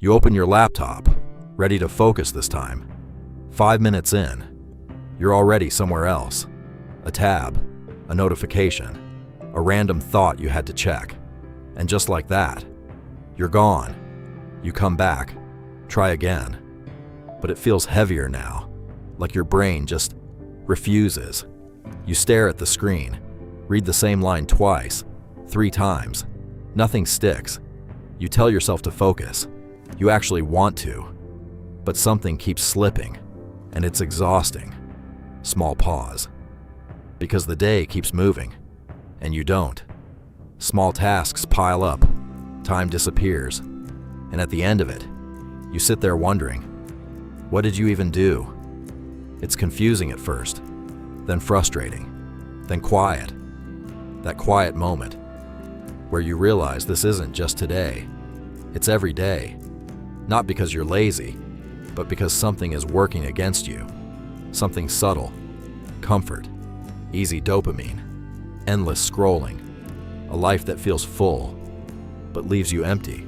You open your laptop, ready to focus this time. 5 minutes in, you're already somewhere else. A tab, a notification, a random thought you had to check. And just like that, you're gone. You come back, try again. But it feels heavier now, like your brain just refuses. You stare at the screen, read the same line twice, 3 times. Nothing sticks. You tell yourself to focus. You actually want to. But something keeps slipping, and it's exhausting. Small pause. Because the day keeps moving, and you don't. Small tasks pile up, time disappears, and at the end of it, you sit there wondering, what did you even do? It's confusing at first, then frustrating, then quiet. That quiet moment where you realize this isn't just today, it's every day. Not because you're lazy, but because something is working against you. Something subtle, comfort, easy dopamine, endless scrolling, a life that feels full, but leaves you empty,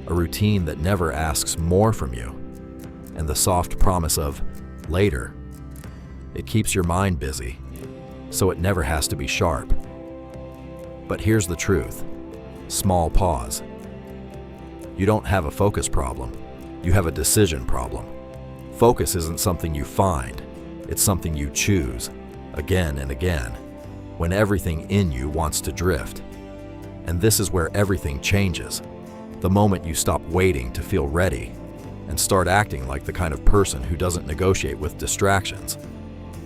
a routine that never asks more from you, and the soft promise of later. It keeps your mind busy, so it never has to be sharp. But here's the truth. Small pause. You don't have a focus problem. You have a decision problem. Focus isn't something you find. It's something you choose, again and again, when everything in you wants to drift. And this is where everything changes. The moment you stop waiting to feel ready and start acting like the kind of person who doesn't negotiate with distractions.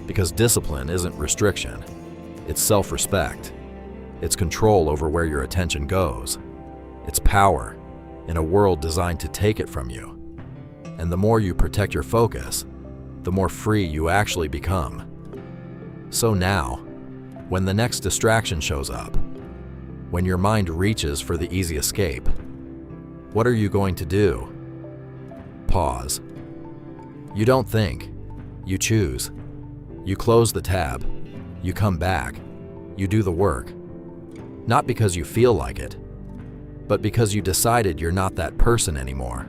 Because discipline isn't restriction. It's self-respect. It's control over where your attention goes. It's power in a world designed to take it from you. And the more you protect your focus, the more free you actually become. So now, when the next distraction shows up, when your mind reaches for the easy escape, what are you going to do? Pause. You don't think. You choose. You close the tab. You come back. You do the work. Not because you feel like it, but because you decided you're not that person anymore.